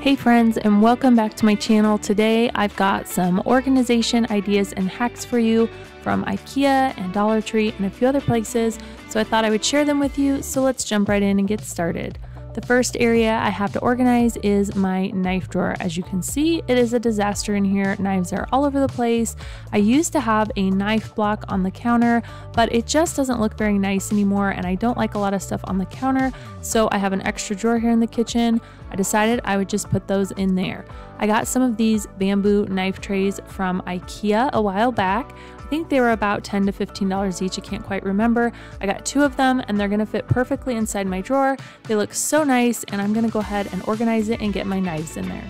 Hey friends, and welcome back to my channel. Today I've got some organization ideas and hacks for you from Ikea and Dollar Tree and a few other places, so I thought I would share them with you. So let's jump right in and get started. The first area I have to organize is my knife drawer. As you can see, it is a disaster in here. Knives are all over the place. I used to have a knife block on the counter, but it just doesn't look very nice anymore, and I don't like a lot of stuff on the counter, so I have an extra drawer here in the kitchen. I decided I would just put those in there. I got some of these bamboo knife trays from Ikea a while back. I think they were about $10 to $15 each, I can't quite remember. I got 2 of them and they're gonna fit perfectly inside my drawer. They look so nice, and I'm gonna go ahead and organize it and get my knives in there.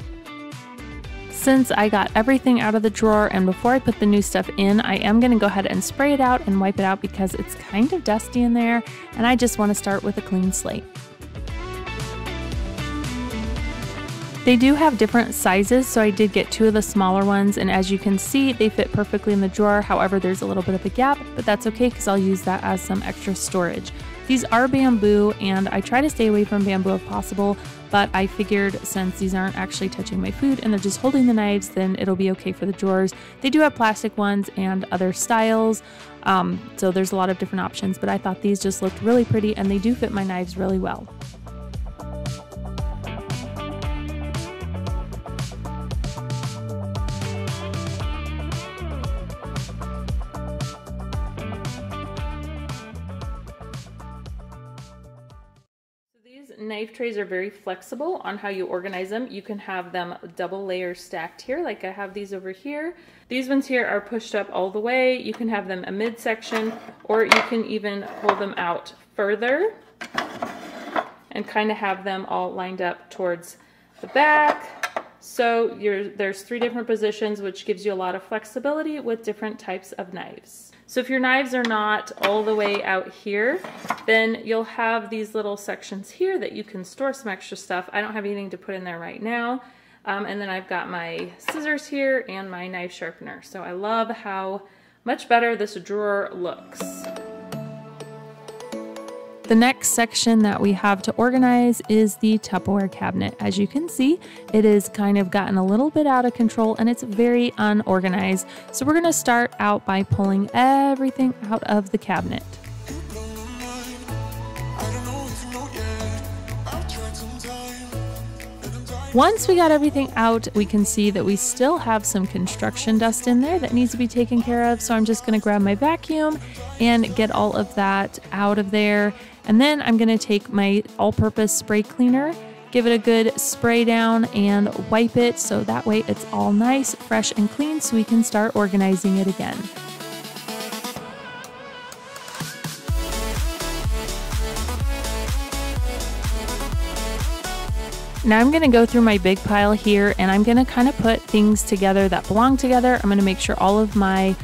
Since I got everything out of the drawer and before I put the new stuff in, I am gonna go ahead and spray it out and wipe it out because it's kind of dusty in there and I just wanna start with a clean slate. They do have different sizes, so I did get 2 of the smaller ones, and as you can see, they fit perfectly in the drawer. However, there's a little bit of a gap, but that's okay because I'll use that as some extra storage. These are bamboo, and I try to stay away from bamboo if possible, but I figured since these aren't actually touching my food and they're just holding the knives, then it'll be okay for the drawers. They do have plastic ones and other styles, so there's a lot of different options, but I thought these just looked really pretty and they do fit my knives really well. Knife trays are very flexible on how you organize them. You can have them double layer stacked here, like I have these over here. These ones here are pushed up all the way. You can have them a midsection, or you can even pull them out further and kind of have them all lined up towards the back. So there's 3 different positions, which gives you a lot of flexibility with different types of knives. So if your knives are not all the way out here, then you'll have these little sections here that you can store some extra stuff. I don't have anything to put in there right now. And then I've got my scissors here and my knife sharpener. So I love how much better this drawer looks. The next section that we have to organize is the Tupperware cabinet. As you can see, it has kind of gotten a little bit out of control and it's very unorganized. So we're gonna start out by pulling everything out of the cabinet. Once we got everything out, we can see that we still have some construction dust in there that needs to be taken care of. So I'm just gonna grab my vacuum and get all of that out of there. And then I'm gonna take my all-purpose spray cleaner, give it a good spray down and wipe it so that way it's all nice, fresh, and clean so we can start organizing it again. Now I'm going to go through my big pile here and I'm going to kind of put things together that belong together. I'm going to make sure all of my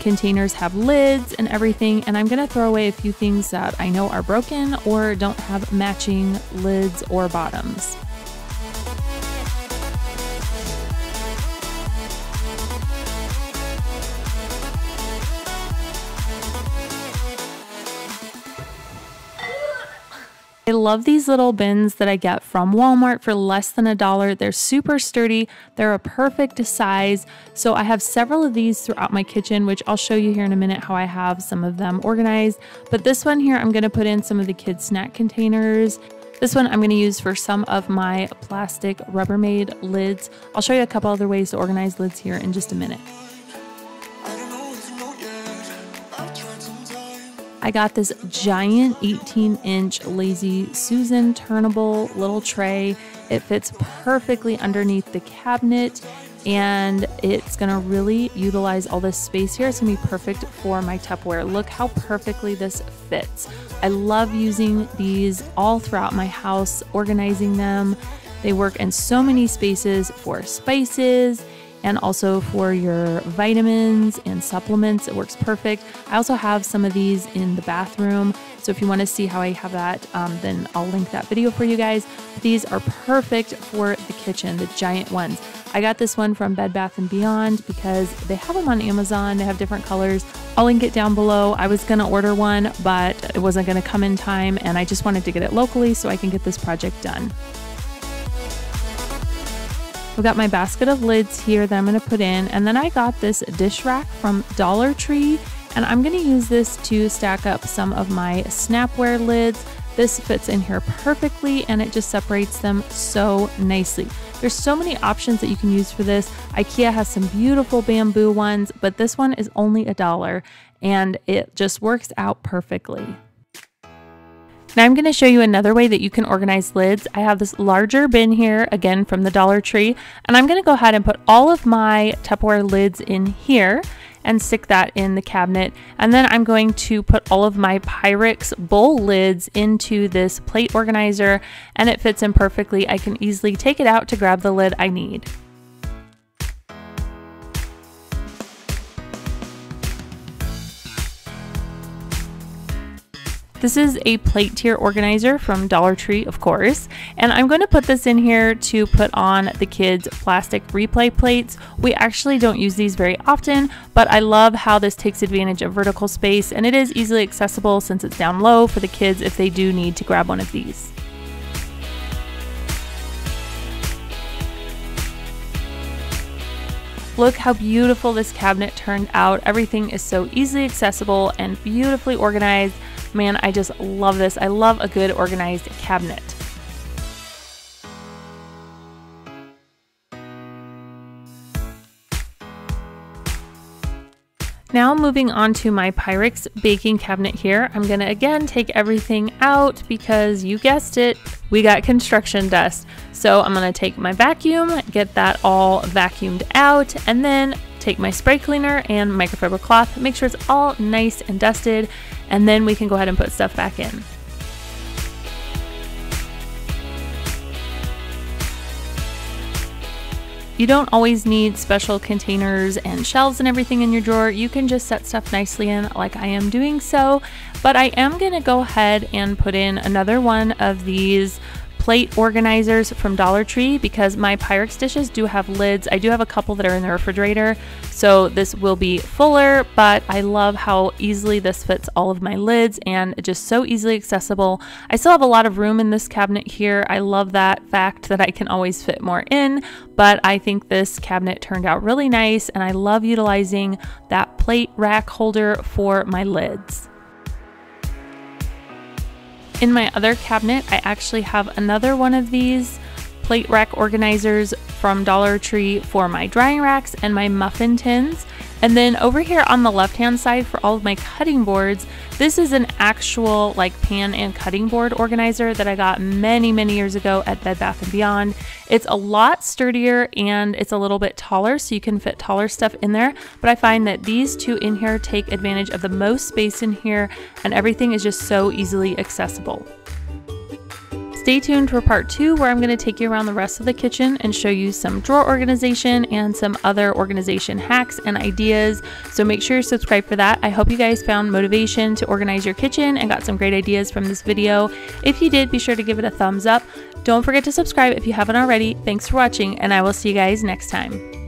containers have lids and everything, and I'm going to throw away a few things that I know are broken or don't have matching lids or bottoms. I love these little bins that I get from Walmart for less than $1. They're super sturdy. They're a perfect size. So I have several of these throughout my kitchen, which I'll show you here in a minute how I have some of them organized. But this one here, I'm going to put in some of the kids' snack containers. This one I'm going to use for some of my plastic Rubbermaid lids. I'll show you a couple other ways to organize lids here in just a minute. I got this giant 18-inch Lazy Susan turnable little tray. It fits perfectly underneath the cabinet and it's gonna really utilize all this space here. It's gonna be perfect for my Tupperware. Look how perfectly this fits. I love using these all throughout my house, organizing them. They work in so many spaces for spices and also for your vitamins and supplements. It works perfect. I also have some of these in the bathroom, so if you want to see how I have that, then I'll link that video for you guys. These are perfect for the kitchen, the giant ones. I got this one from Bed Bath & Beyond because they have them on Amazon. They have different colors. I'll link it down below. I was gonna order one, but it wasn't gonna come in time, and I just wanted to get it locally so I can get this project done. I've got my basket of lids here that I'm going to put in, and then I got this dish rack from Dollar Tree, and I'm going to use this to stack up some of my Snapware lids. This fits in here perfectly and it just separates them so nicely. There's so many options that you can use for this. Ikea has some beautiful bamboo ones, but this one is only $1 and it just works out perfectly. Now I'm going to show you another way that you can organize lids. I have this larger bin here, again from the Dollar Tree, and I'm going to go ahead and put all of my Tupperware lids in here and stick that in the cabinet. And then I'm going to put all of my Pyrex bowl lids into this plate organizer, and it fits in perfectly. I can easily take it out to grab the lid I need. This is a plate tier organizer from Dollar Tree, of course, and I'm going to put this in here to put on the kids' plastic replay plates. We actually don't use these very often, but I love how this takes advantage of vertical space, and it is easily accessible since it's down low for the kids if they do need to grab one of these. Look how beautiful this cabinet turned out. Everything is so easily accessible and beautifully organized. Man, I just love this. I love a good organized cabinet. Now moving on to my Pyrex baking cabinet here, I'm going to again take everything out because you guessed it, we got construction dust. So I'm going to take my vacuum, get that all vacuumed out, and then take my spray cleaner and microfiber cloth, make sure it's all nice and dusted, and then we can go ahead and put stuff back in. You don't always need special containers and shelves and everything in your drawer. You can just set stuff nicely in like I am doing so, but I am going to go ahead and put in another one of these plate organizers from Dollar Tree because my Pyrex dishes do have lids. I do have a couple that are in the refrigerator, so this will be fuller, but I love how easily this fits all of my lids and just so easily accessible. I still have a lot of room in this cabinet here. I love that fact that I can always fit more in, but I think this cabinet turned out really nice and I love utilizing that plate rack holder for my lids. In my other cabinet, I actually have another one of these plate rack organizers from Dollar Tree for my drying racks and my muffin tins. And then over here on the left-hand side for all of my cutting boards, this is an actual like pan and cutting board organizer that I got many years ago at Bed Bath & Beyond. It's a lot sturdier and it's a little bit taller, so you can fit taller stuff in there. But I find that these two in here take advantage of the most space in here, and everything is just so easily accessible. Stay tuned for part 2 where I'm going to take you around the rest of the kitchen and show you some drawer organization and some other organization hacks and ideas. So make sure you're subscribed for that. I hope you guys found motivation to organize your kitchen and got some great ideas from this video. If you did, be sure to give it a thumbs up. Don't forget to subscribe if you haven't already. Thanks for watching, and I will see you guys next time.